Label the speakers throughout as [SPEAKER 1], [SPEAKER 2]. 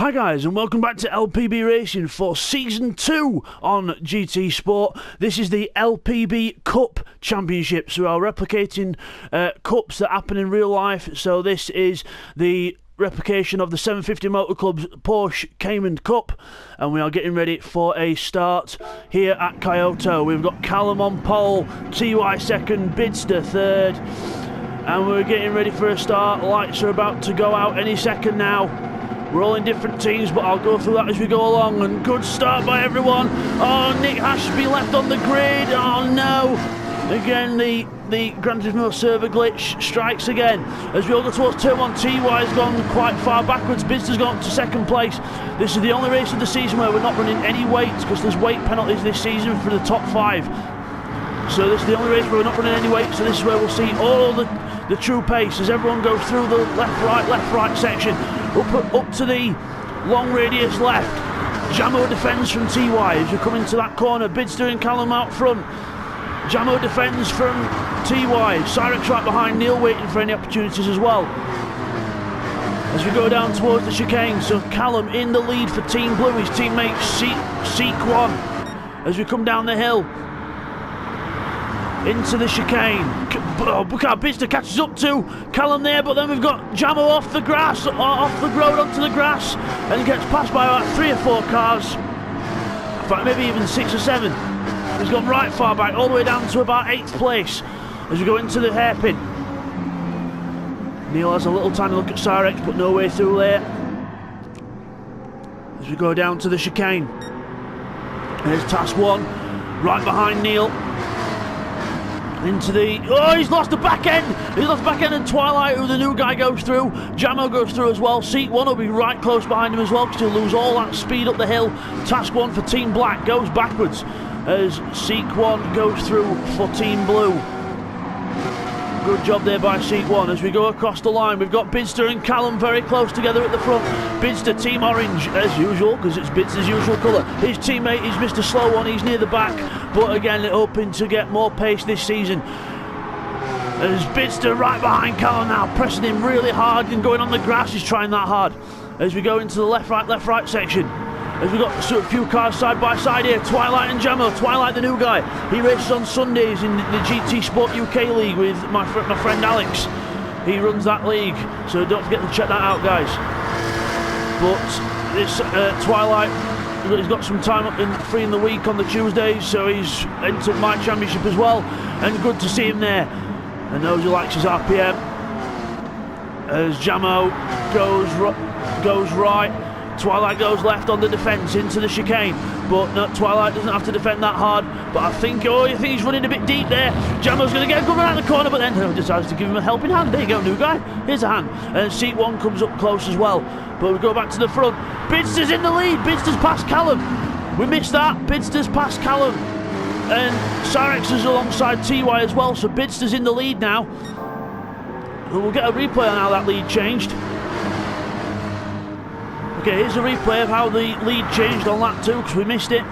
[SPEAKER 1] Hi guys, and welcome back to LPB Racing for Season 2 on GT Sport. This is the LPB Cup Championship, so we are replicating cups that happen in real life. So this is the replication of the 750 Motor Club's Porsche Cayman Cup, and we are getting ready for a start here at Kyoto. We've got Callum on pole, TY second, Bidzster third, and we're getting ready for a start. Lights are about to go out any second now. We're all in different teams, but I'll go through that as we go along. And good start by everyone. Oh, Nick Ashby left on the grid. Oh no! Again, the Gran Turismo server glitch strikes again. As we all go towards turn one, TY's gone quite far backwards. Bidzster's gone up to second place. This is the only race of the season where we're not running any weights, because there's weight penalties this season for the top 5. So this is the only race where we're not running any weights. So this is where we'll see all the true pace as everyone goes through the left right section. Up to the long radius left. Jamo defends from TY as you come into that corner. Bidzster and Callum out front. Jamo defends from TY. Cyrex right behind Neil, waiting for any opportunities as well. As we go down towards the chicane, so Callum in the lead for Team Blue. His teammate Seek1. As we come down the hill into the chicane. Look how Bidzster catches up to Callum there, but then we've got Jamo off the grass, off the road onto the grass, and he gets passed by about 3 or 4 cars. In fact, maybe even 6 or 7. He's gone right far back, all the way down to about 8th place as we go into the hairpin. Neil has a little tiny look at Cyrex, but no way through there. As we go down to the chicane. There's Task 1, right behind Neil. Into the... Oh, he's lost the back end! He's lost the back end, and Twilight, who the new guy, goes through. Jamo goes through as well. Seek 1 will be right close behind him as well, because he'll lose all that speed up the hill. Task 1 for Team Black goes backwards as Seek 1 goes through for Team Blue. Good job there by Seek 1. As we go across the line, we've got Bidzster and Callum very close together at the front. Bidzster, Team Orange, as usual, because it's Bidzster's usual colour. His teammate is Mr. Slow One, he's near the back, but again, hoping to get more pace this season. As Bidzster right behind Callum now, pressing him really hard and going on the grass, he's trying that hard. As we go into the left right section. As we've got a few cars side by side here, Twilight and Jamo. Twilight, the new guy, he races on Sundays in the GT Sport UK League with my friend Alex. He runs that league, so don't forget to check that out, guys. But this Twilight, he's got some time up free in the week on the Tuesdays, so he's entered my championship as well, and good to see him there. And knows he likes his RPM. As Jamo goes right. Twilight goes left on the defence into the chicane, but no, Twilight doesn't have to defend that hard. But I think he's running a bit deep there. Jamo's going to get a good run out of the corner, but then decides to give him a helping hand. There you go, new guy. Here's a hand. And Seat 1 comes up close as well. But we go back to the front. Bidzster's in the lead. Bidzster's past Callum. We missed that. Bidzster's past Callum. And Cyrex is alongside TY as well, so Bidzster's in the lead now. And we'll get a replay on how that lead changed. Okay, here's a replay of how the lead changed on lap 2, because we missed it.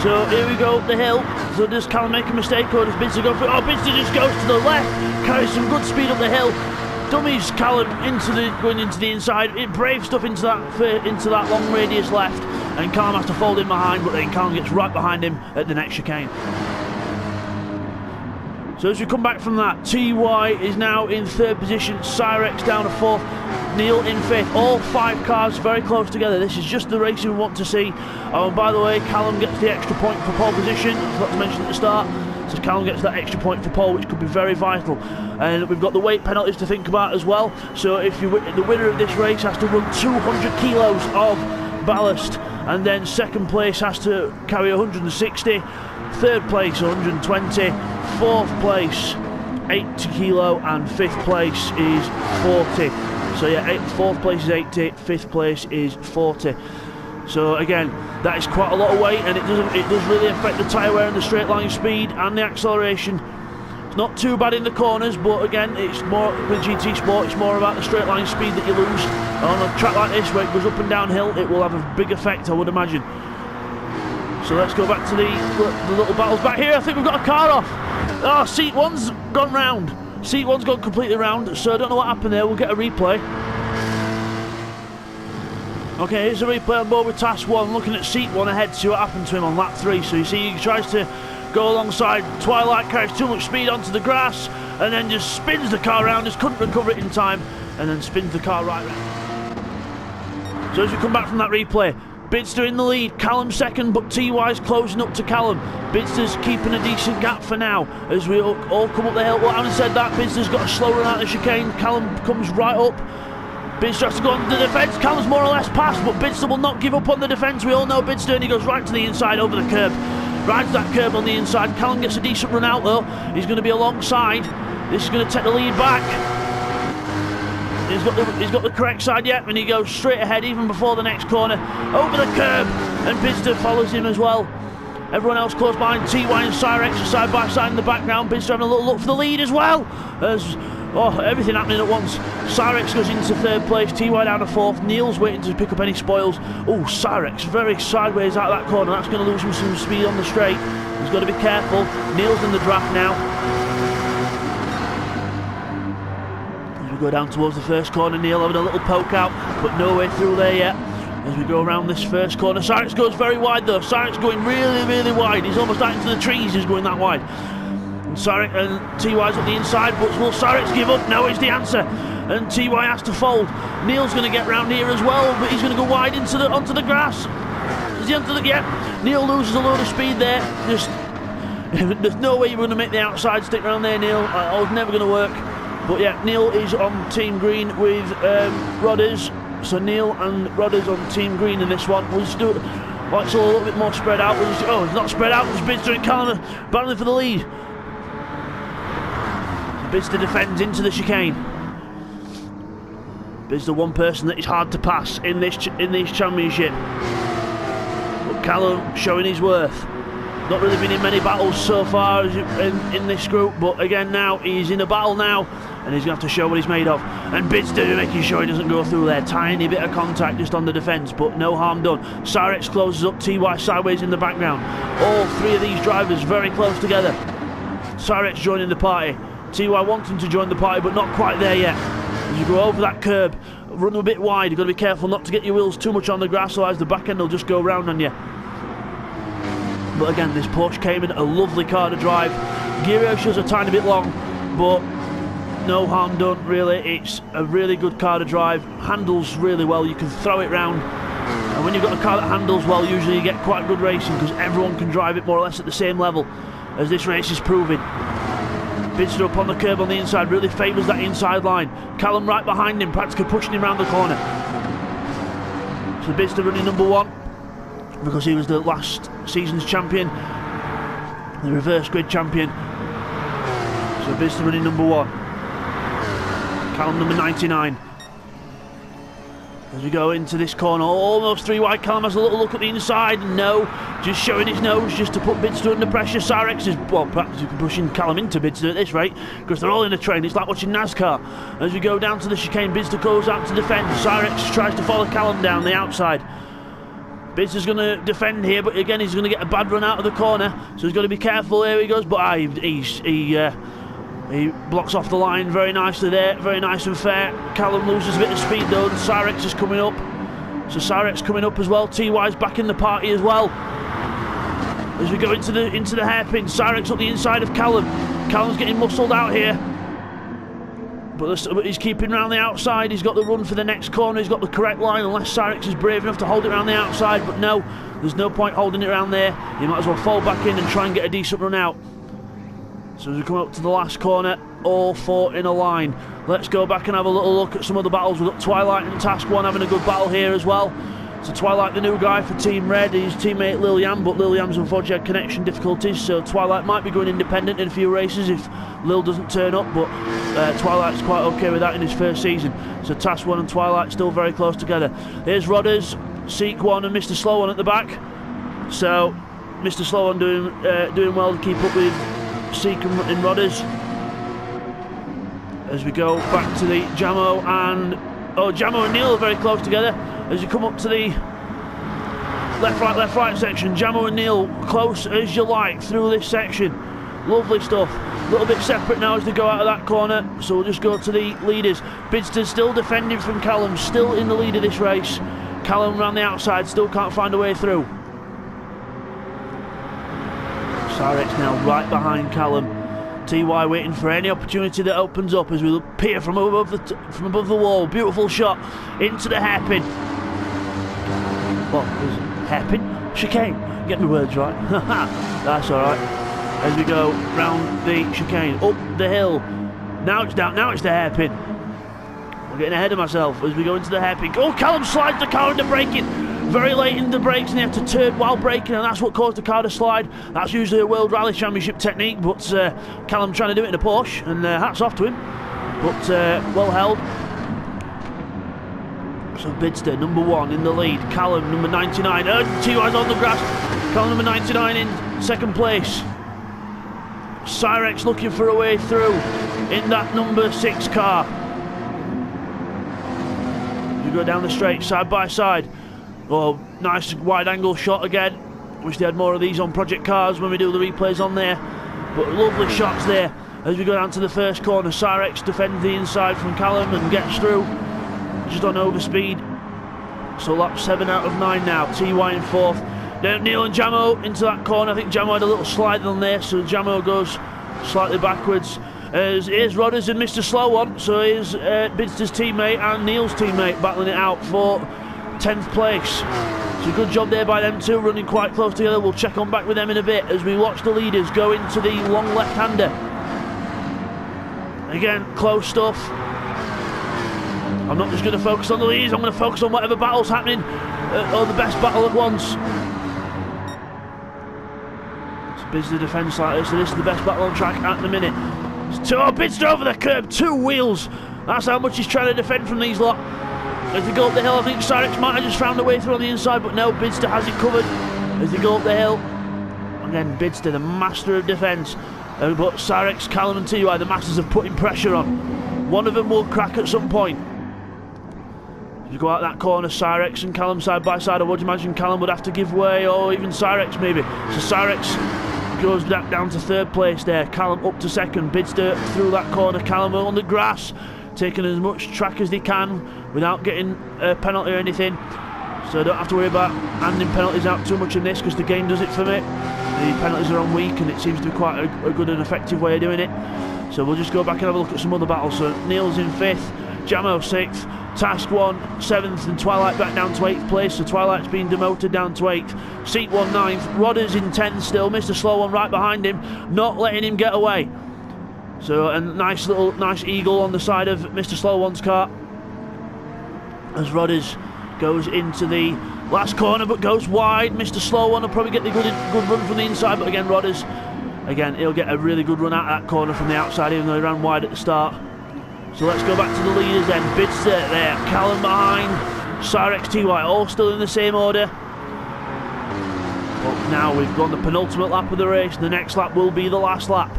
[SPEAKER 1] So here we go up the hill. So does Callum make a mistake, or does Bidzster go for it? Oh, Bidzster just goes to the left, carries some good speed up the hill. Dummies Callum going into the inside. It brave stuff into that long radius left, and Callum has to fold in behind, but then Callum gets right behind him at the next chicane. So as we come back from that, TY is now in 3rd position, Cyrex down to 4th, Neil in 5th. All 5 cars very close together. This is just the racing we want to see. Oh, and by the way, Callum gets the extra point for pole position. I forgot to mention at the start. So Callum gets that extra point for pole, which could be very vital. And we've got the weight penalties to think about as well. So if the winner of this race has to run 200 kilos of ballast, and then 2nd place has to carry 160, 3rd place 120, 4th place 80 kilo, and 5th place is 40. So yeah, 4th place is 80, 5th place is 40. So again, that is quite a lot of weight, and it does really affect the tyre wear and the straight line speed and the acceleration. It's not too bad in the corners, but again, it's more with GT Sport, it's more about the straight line speed that you lose. On a track like this where it goes up and downhill, it will have a big effect, I would imagine. So let's go back to the little battles back here. I think we've got a car off. Oh, Seat 1's gone round. Seat 1's gone completely round, so I don't know what happened there. We'll get a replay. Okay, here's a replay on board with Task 1, looking at Seat 1 ahead to see what happened to him on lap 3. So you see he tries to go alongside Twilight, carries too much speed onto the grass, and then just spins the car around, just couldn't recover it in time, and then spins the car right round. So as we come back from that replay, Bidzster in the lead, Callum second, but TY's closing up to Callum. Bidzster's keeping a decent gap for now as we all come up the hill. Well, having said that, Bidzster's got a slow run out of the chicane. Callum comes right up. Bidzster has to go on the defence. Callum's more or less passed, but Bidzster will not give up on the defence. We all know Bidzster, and he goes right to the inside over the curb. Rides that curb on the inside. Callum gets a decent run out though. He's going to be alongside. This is going to take the lead back. He's got the correct side yet, and he goes straight ahead even before the next corner. Over the curb, and Bidzster follows him as well. Everyone else close behind. TY and Cyrex are side by side in the background. Bidzster having a little look for the lead as well. Everything happening at once. Cyrex goes into third place, TY down to fourth. Neil's waiting to pick up any spoils. Oh, Cyrex very sideways out of that corner. That's going to lose him some speed on the straight. He's got to be careful. Neil's in the draft now. As we go down towards the first corner, Neil having a little poke out, but no way through there yet. As we go around this first corner, Cyrex goes very wide though. Cyrex going really, really wide. He's almost out into the trees, he's going that wide. Cyrex and TY's on the inside, but will Cyrex give up? No is the answer, and TY has to fold. Neil's going to get round here as well, but he's going to go wide onto the grass. Is he onto the? Yeah. Neil loses a load of speed there. There's no way you're going to make the outside stick around there, Neil. It's never going to work. But yeah, Neil is on Team Green with Rodders. So Neil and Rodders on Team Green in this one. We'll just do it. Well, it's a little bit more spread out. It's not spread out. It's Bidzster and Callum battling for the lead. Bidzster defends into the chicane. Bidzster one person that is hard to pass in this championship. But Callum showing his worth. Not really been in many battles so far in this group, but again now he's in a battle now, and he's going to have to show what he's made of. And Bidzster making sure he doesn't go through there. Tiny bit of contact just on the defence, but no harm done. Cyrex closes up, TY sideways in the background. All three of these drivers very close together. Cyrex joining the party. TY wanting to join the party, but not quite there yet. As you go over that curb, run a bit wide, you've got to be careful not to get your wheels too much on the grass, otherwise the back end will just go round on you. But again, this Porsche Cayman, a lovely car to drive. Gear ratios are a tiny bit long, but no harm done really. It's a really good car to drive, handles really well, you can throw it round. And when you've got a car that handles well, usually you get quite good racing because everyone can drive it more or less at the same level, as this race is proving. Bidzster up on the curb on the inside, really favours that inside line. Callum right behind him, practically pushing him round the corner. So Bidzster running number one, because he was the last season's champion, the reverse grid champion. So Bidzster running number one. Callum number 99. As we go into this corner, almost three wide. Callum has a little look at the inside, no, just showing his nose just to put Bidzster under pressure. Cyrex is, well, perhaps you can pushing Callum into Bidzster at this rate, because they're all in the train. It's like watching NASCAR. As we go down to the chicane, Bidzster goes out to defend. Cyrex tries to follow Callum down the outside. Bidzster's going to defend here, but again he's going to get a bad run out of the corner, so he's got to be careful. Here he goes, but he blocks off the line very nicely there, very nice and fair. Callum loses a bit of speed though, and Cyrex is coming up. So Cyrex coming up as well. TY's back in the party as well. As we go into the hairpin, Cyrex up the inside of Callum. Callum's getting muscled out here, but he's keeping around the outside. He's got the run for the next corner. He's got the correct line, unless Cyrex is brave enough to hold it around the outside. But no, there's no point holding it around there. You might as well fall back in and try and get a decent run out. So as we come up to the last corner, all four in a line. Let's go back and have a little look at some of the battles. We've got Twilight and Task 1 having a good battle here as well. So Twilight, the new guy for Team Red, his teammate Liliam, but Liliam's unfortunately had connection difficulties, so Twilight might be going independent in a few races if Lil doesn't turn up, but Twilight's quite okay with that in his first season. So Task 1 and Twilight still very close together. Here's Rodders, Seek 1 and Mr. Slow 1 at the back. So Mr. Slow 1 doing well to keep up with Seek and Rodders. As we go back to the Jamo and Neil are very close together. As you come up to the left right section, Jamo and Neil close as you like through this section. Lovely stuff. A little bit separate now as they go out of that corner, so we'll just go to the leaders. Bidzster still defending from Callum, still in the lead of this race. Callum around the outside, still can't find a way through. Sarex now right behind Callum. TY waiting for any opportunity that opens up as we peer from above the wall. Beautiful shot into the hairpin. What is hairpin? Chicane. Get my words right. That's all right. As we go round the chicane, up the hill. Now it's down. Now it's the hairpin. I'm getting ahead of myself as we go into the hairpin. Oh, Callum slides the car into braking. Very late in the brakes, and they have to turn while braking, and that's what caused the car to slide. That's usually a World Rally Championship technique, but Callum trying to do it in a Porsche, and hats off to him. But well held. So Bidzster, number 1 in the lead. Callum, number 99. TY's on the grass. Callum, number 99 in second place. Sarex looking for a way through in that number 6 car. You go down the straight, side by side. Oh, nice wide angle shot again. Wish they had more of these on project cars when we do the replays on there. But lovely shots there as we go down to the first corner. Sarex defends the inside from Callum and gets through just on overspeed. So lap 7 out of 9 now. TY in 4th. Now Neil and Jamo into that corner. I think Jamo had a little slide on there, so Jamo goes slightly backwards. Here's Rodders and Mr. Slow One. So here's Bidzster's teammate and Neil's teammate battling it out for 10th place. So good job there by them two, running quite close together. We'll check on back with them in a bit as we watch the leaders go into the long left-hander. Again, close stuff. I'm not just going to focus on the leaders, I'm going to focus on whatever battle's happening, or the best battle at once. It's a busy defence like this, so this is the best battle on track at the minute. Oh, Bidzster over the curb, 2 wheels. That's how much he's trying to defend from these lot. As they go up the hill, I think Sarex might have just found a way through on the inside, but no, Bidzster has it covered as they go up the hill. Again, Bidzster, the master of defence. But Sarex, Callum and TY, the masters of putting pressure on. One of them will crack at some point. If you go out that corner, Sarex and Callum side by side, I would imagine Callum would have to give way, or even Sarex maybe. So Sarex goes back down to 3rd place there. Callum up to 2nd. Bidzster through that corner. Callum on the grass, taking as much track as they can without getting a penalty or anything. So I don't have to worry about handing penalties out too much in this, because the game does it for me. The penalties are on weak, and it seems to be quite a good and effective way of doing it. So we'll just go back and have a look at some other battles. So Neil's in 5th, Jamo 6th, Task 1 7th, and Twilight back down to 8th place. So Twilight's been demoted down to 8th. Seat 1 9th, Rodders in 10th still. Mr. Slow One right behind him, not letting him get away. So a nice eagle on the side of Mr. Slow One's car as Rodders goes into the last corner but goes wide. Mr. Slow One will probably get the good run from the inside, but again Rodders, he'll get a really good run out of that corner from the outside, even though he ran wide at the start. So let's go back to the leaders then. Bidzster there, Callum behind, Sarex, TY all still in the same order. But now we've gone the penultimate lap of the race. The next lap will be the last lap.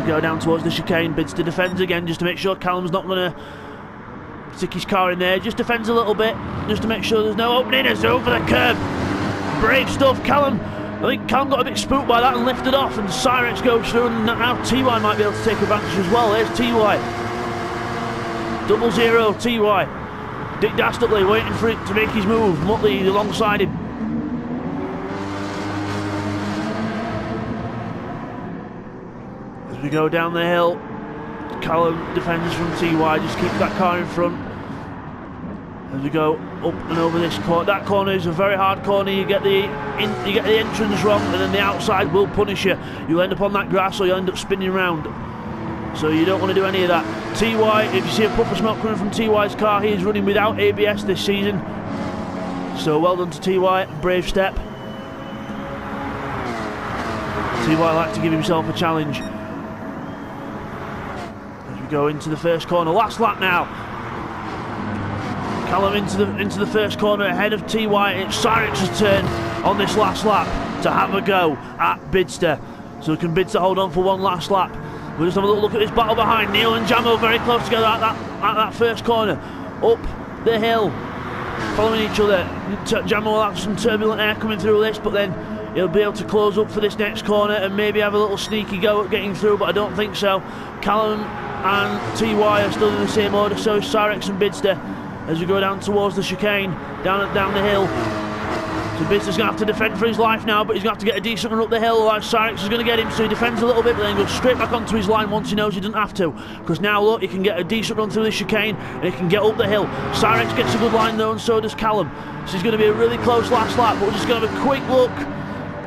[SPEAKER 1] Go down towards the chicane. Bidzster defends again just to make sure Callum's not going to stick his car in there. Just defends a little bit just to make sure there's no opening. It's over the curb. Brave stuff. I think Callum got a bit spooked by that and lifted off, and Sarex goes through, and now TY might be able to take advantage as well. There's TY. 0-0 TY. Dick Dastardly waiting for it to make his move. Muttley alongside him. As we go down the hill, Callum defends from TY, just keep that car in front. As we go up and over this corner, that corner is a very hard corner. You get the entrance wrong, and then the outside will punish you. You'll end up on that grass, or you'll end up spinning round. So you don't want to do any of that. TY, if you see a puff of smoke coming from TY's car, he is running without ABS this season. So well done to TY, brave step. TY like to give himself a challenge. As we go into the first corner, last lap now. Callum into the first corner ahead of TY. It's Sarex's turn on this last lap to have a go at Bidzster. So can Bidzster hold on for one last lap? We'll just have a little look at this battle behind. Neil and Jamo very close together at that first corner. Up the hill, following each other. Jamo will have some turbulent air coming through this, but then he'll be able to close up for this next corner and maybe have a little sneaky go at getting through, but I don't think so. Callum and TY are still in the same order, so is Cyrex and Bidzster as we go down towards the chicane, down the hill. So Bidzster's going to have to defend for his life now, but he's going to have to get a decent run up the hill, like Cyrex is going to get him, so he defends a little bit, but then goes straight back onto his line once he knows he doesn't have to. Because now, look, he can get a decent run through the chicane, and he can get up the hill. Cyrex gets a good line though, and so does Callum. So it's going to be a really close last lap, but we're just going to have a quick look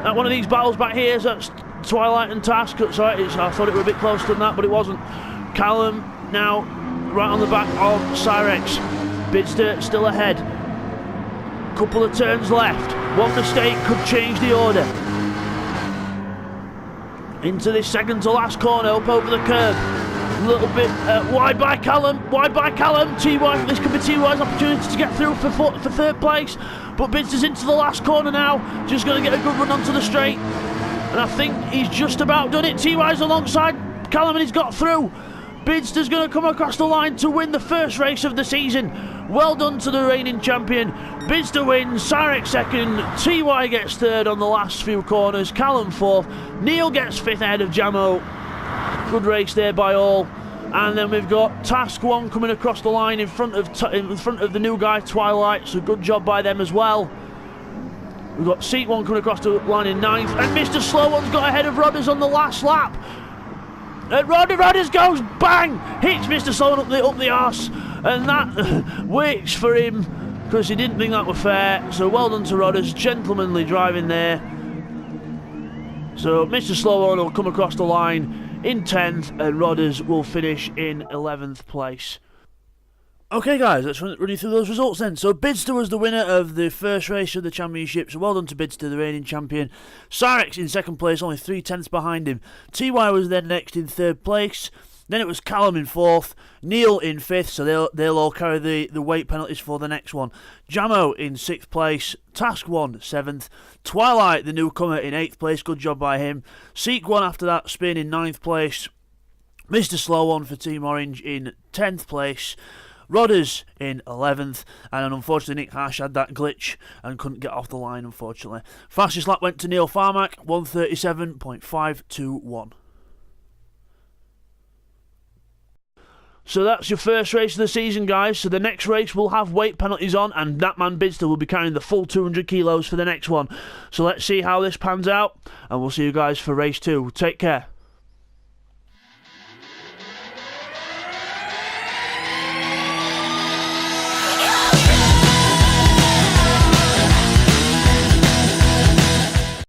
[SPEAKER 1] at one of these battles back here. So that's Twilight and Task. Sorry, I thought it were a bit closer than that, but it wasn't. Callum now right on the back of Cyrex. Bidzster still ahead. Couple of turns left. One mistake could change the order. Into this second to last corner, up over the curb. A little bit wide by Callum. Wide by Callum. TY. This could be TY's opportunity to get through for third place. But Bidzster's into the last corner now. Just going to get a good run onto the straight. And I think he's just about done it. TY's alongside Callum and he's got through. Bidzster's going to come across the line to win the first race of the season. Well done to the reigning champion. Bidzster wins, Cyrex second, TY gets third on the last few corners, Callum fourth, Neil gets fifth ahead of Jamo. Good race there by all. And then we've got Task 1 coming across the line in front of the new guy, Twilight, so good job by them as well. We've got Seat 1 coming across the line in ninth, and Mr. Slow One's got ahead of Rodders on the last lap. And Rodders goes bang, hits Mr. Sloan up the arse, and that works for him because he didn't think that was fair. So well done to Rodders, gentlemanly driving there. So Mr. Sloan will come across the line in 10th, and Rodders will finish in 11th place. Okay guys, let's run you through those results then. So Bidzster was the winner of the first race of the championship, so well done to Bidzster, the reigning champion. Cyrex in second place, only 3/10 behind him. TY was then next in third place. Then it was Callum in fourth, Neil in fifth, so they'll all carry the weight penalties for the next one. Jamo in sixth place, Task 1 seventh, Twilight the newcomer in eighth place, good job by him. Seek 1 after that, Spin in ninth place. Mr. Slow One for Team Orange in 10th place. Rodders in 11th, and unfortunately Nick Harsh had that glitch and couldn't get off the line, unfortunately. Fastest lap went to Neil Farmack, 1:37.521. So that's your first race of the season, guys. So the next race will have weight penalties on, and that man Bidzster will be carrying the full 200 kilos for the next one. So let's see how this pans out, and we'll see you guys for race 2. Take care.